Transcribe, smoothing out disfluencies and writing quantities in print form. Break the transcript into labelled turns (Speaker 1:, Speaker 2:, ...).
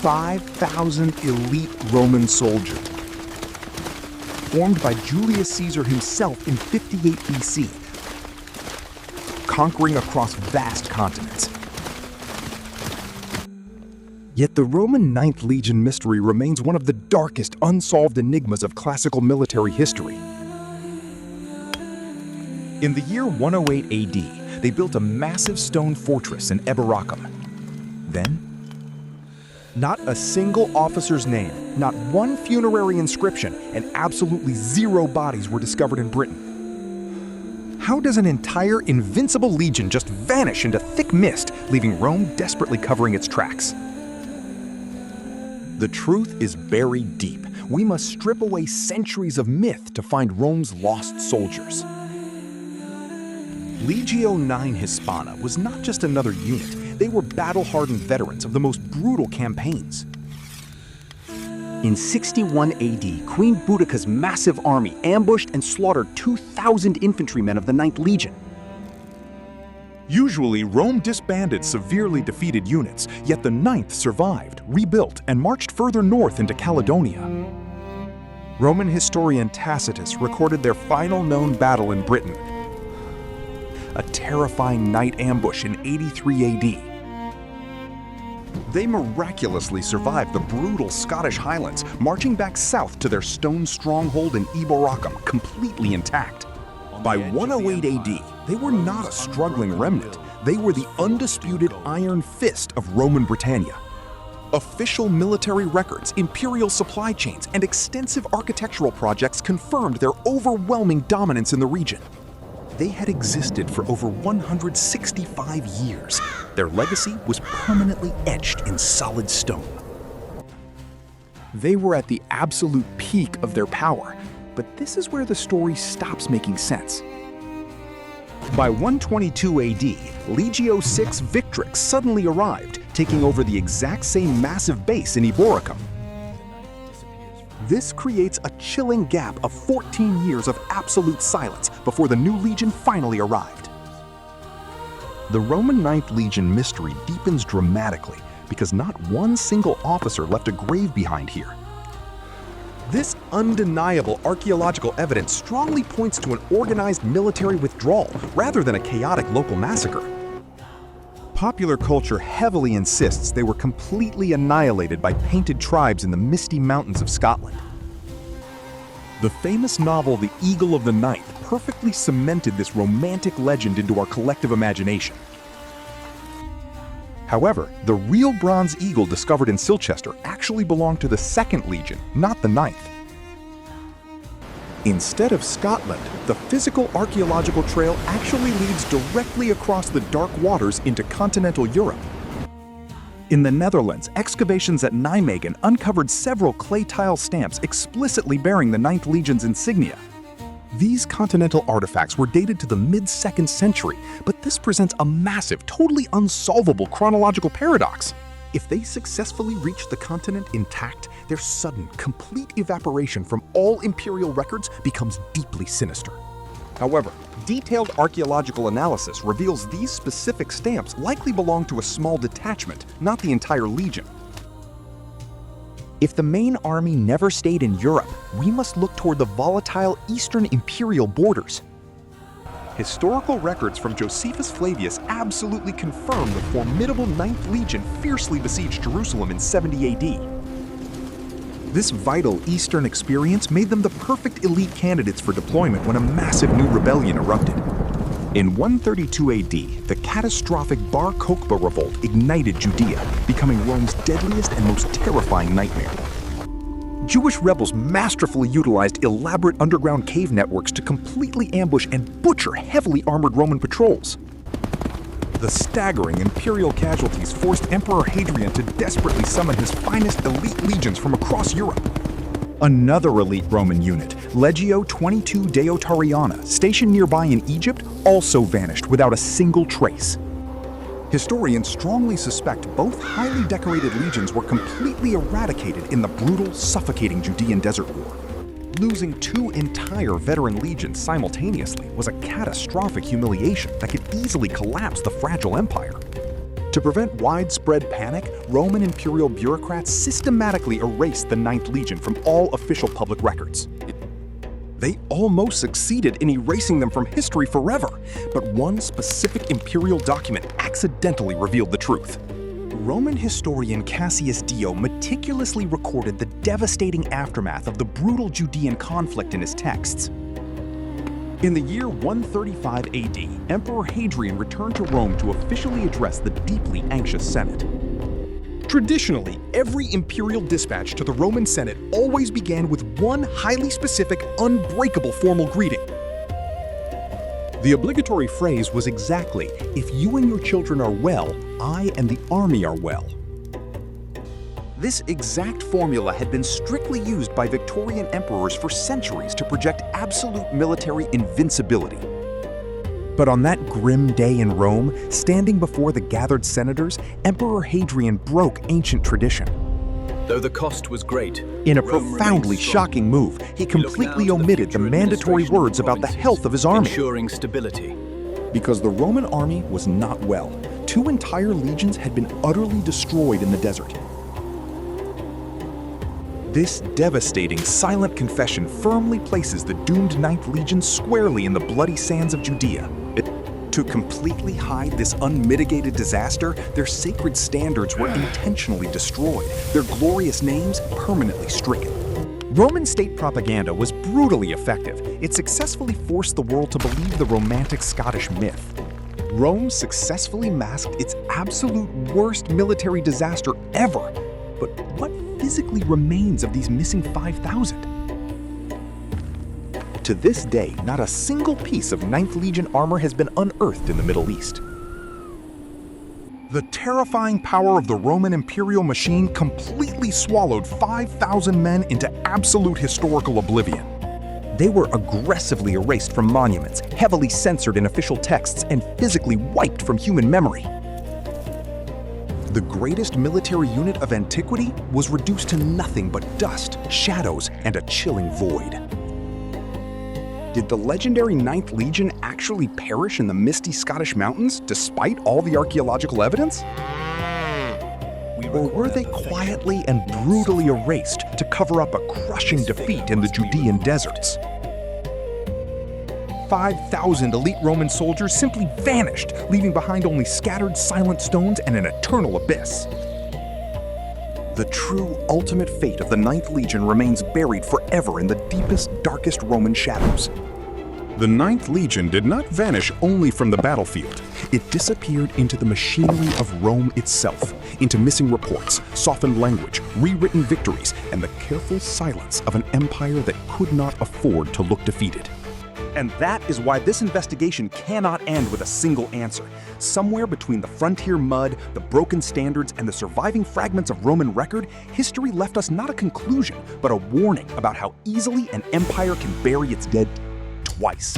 Speaker 1: 5,000 elite Roman soldiers, formed by Julius Caesar himself in 58 BC, conquering across vast continents. Yet the Roman Ninth Legion mystery remains one of the darkest unsolved enigmas of classical military history. In the year 108 AD, they built a massive stone fortress in Eboracum. Then, not a single officer's name, not one funerary inscription, and absolutely zero bodies were discovered in Britain. How does an entire invincible legion just vanish into thick mist, leaving Rome desperately covering its tracks? The truth is buried deep. We must strip away centuries of myth to find Rome's lost soldiers. Legio IX Hispana was not just another unit. They were battle-hardened veterans of the most brutal campaigns.
Speaker 2: In 61 AD, Queen Boudicca's massive army ambushed and slaughtered 2,000 infantrymen of the 9th Legion.
Speaker 1: Usually, Rome disbanded severely defeated units, yet the 9th survived, rebuilt, and marched further north into Caledonia. Roman historian Tacitus recorded their final known battle in Britain, a terrifying night ambush in 83 AD. They miraculously survived the brutal Scottish highlands, marching back south to their stone stronghold in Eboracum, completely intact. By 108 AD, they were not a struggling remnant. They were the undisputed iron fist of Roman Britannia. Official military records, imperial supply chains, and extensive architectural projects confirmed their overwhelming dominance in the region. They had existed for over 165 years. Their legacy was permanently etched in solid stone. They were at the absolute peak of their power, but this is where the story stops making sense. By 122 AD, Legio VI Victrix suddenly arrived, taking over the exact same massive base in Eboracum. This creates a chilling gap of 14 years of absolute silence before the new legion finally arrived. The Roman Ninth Legion mystery deepens dramatically because not one single officer left a grave behind here. This undeniable archaeological evidence strongly points to an organized military withdrawal rather than a chaotic local massacre. Popular culture heavily insists they were completely annihilated by painted tribes in the misty mountains of Scotland. The famous novel The Eagle of the Ninth perfectly cemented this romantic legend into our collective imagination. However, the real bronze eagle discovered in Silchester actually belonged to the 2nd Legion, not the 9th. Instead of Scotland, the physical archaeological trail actually leads directly across the dark waters into continental Europe. In the Netherlands, excavations at Nijmegen uncovered several clay tile stamps explicitly bearing the 9th Legion's insignia. These continental artifacts were dated to the mid-2nd century, but this presents a massive, totally unsolvable chronological paradox. If they successfully reached the continent intact, their sudden, complete evaporation from all imperial records becomes deeply sinister. However, detailed archaeological analysis reveals these specific stamps likely belong to a small detachment, not the entire legion. If the main army never stayed in Europe, we must look toward the volatile eastern imperial borders. Historical records from Josephus Flavius absolutely confirm the formidable 9th Legion fiercely besieged Jerusalem in 70 AD. This vital Eastern experience made them the perfect elite candidates for deployment when a massive new rebellion erupted. In 132 AD, the catastrophic Bar Kokhba Revolt ignited Judea, becoming Rome's deadliest and most terrifying nightmare. Jewish rebels masterfully utilized elaborate underground cave networks to completely ambush and butcher heavily armored Roman patrols. The staggering imperial casualties forced Emperor Hadrian to desperately summon his finest elite legions from across Europe. Another elite Roman unit, Legio XXII Deotariana, stationed nearby in Egypt, also vanished without a single trace. Historians strongly suspect both highly decorated legions were completely eradicated in the brutal, suffocating Judean desert war. Losing 2 entire veteran legions simultaneously was a catastrophic humiliation that could easily collapse the fragile empire. To prevent widespread panic, Roman imperial bureaucrats systematically erased the Ninth Legion from all official public records. They almost succeeded in erasing them from history forever, but one specific imperial document accidentally revealed the truth. Roman historian Cassius Dio meticulously recorded the devastating aftermath of the brutal Judean conflict in his texts. In the year 135 AD, Emperor Hadrian returned to Rome to officially address the deeply anxious Senate. Traditionally, every imperial dispatch to the Roman Senate always began with one highly specific, unbreakable formal greeting. The obligatory phrase was exactly, "If you and your children are well, I and the army are well." This exact formula had been strictly used by Victorian emperors for centuries to project absolute military invincibility. But on that grim day in Rome, standing before the gathered senators, Emperor Hadrian broke ancient tradition.
Speaker 3: Though the cost was great,
Speaker 1: In a
Speaker 3: Rome
Speaker 1: profoundly
Speaker 3: remained strong.
Speaker 1: shocking move, he completely
Speaker 3: Look now to the
Speaker 1: omitted the
Speaker 3: future
Speaker 1: mandatory
Speaker 3: administration of
Speaker 1: words about the
Speaker 3: provinces,
Speaker 1: health of his army.
Speaker 3: ensuring stability.
Speaker 1: Because the Roman army was not well. 2 entire legions had been utterly destroyed in the desert. This devastating, silent confession firmly places the doomed Ninth Legion squarely in the bloody sands of Judea. To completely hide this unmitigated disaster, their sacred standards were intentionally destroyed, their glorious names permanently stricken. Roman state propaganda was brutally effective. It successfully forced the world to believe the romantic Scottish myth. Rome successfully masked its absolute worst military disaster ever. But what physically remains of these missing 5,000? To this day, not a single piece of Ninth Legion armor has been unearthed in the Middle East. The terrifying power of the Roman imperial machine completely swallowed 5,000 men into absolute historical oblivion. They were aggressively erased from monuments, heavily censored in official texts, and physically wiped from human memory. The greatest military unit of antiquity was reduced to nothing but dust, shadows, and a chilling void. Did the legendary Ninth Legion actually perish in the misty Scottish mountains, despite all the archaeological evidence? Or were they quietly and brutally erased to cover up a crushing defeat in the Judean deserts? 5,000 elite Roman soldiers simply vanished, leaving behind only scattered silent stones and an eternal abyss. The true ultimate fate of the Ninth Legion remains buried forever in the deepest, darkest Roman shadows. The Ninth Legion did not vanish only from the battlefield. It disappeared into the machinery of Rome itself, into missing reports, softened language, rewritten victories, and the careful silence of an empire that could not afford to look defeated. And that is why this investigation cannot end with a single answer. Somewhere between the frontier mud, the broken standards, and the surviving fragments of Roman record, history left us not a conclusion, but a warning about how easily an empire can bury its dead twice.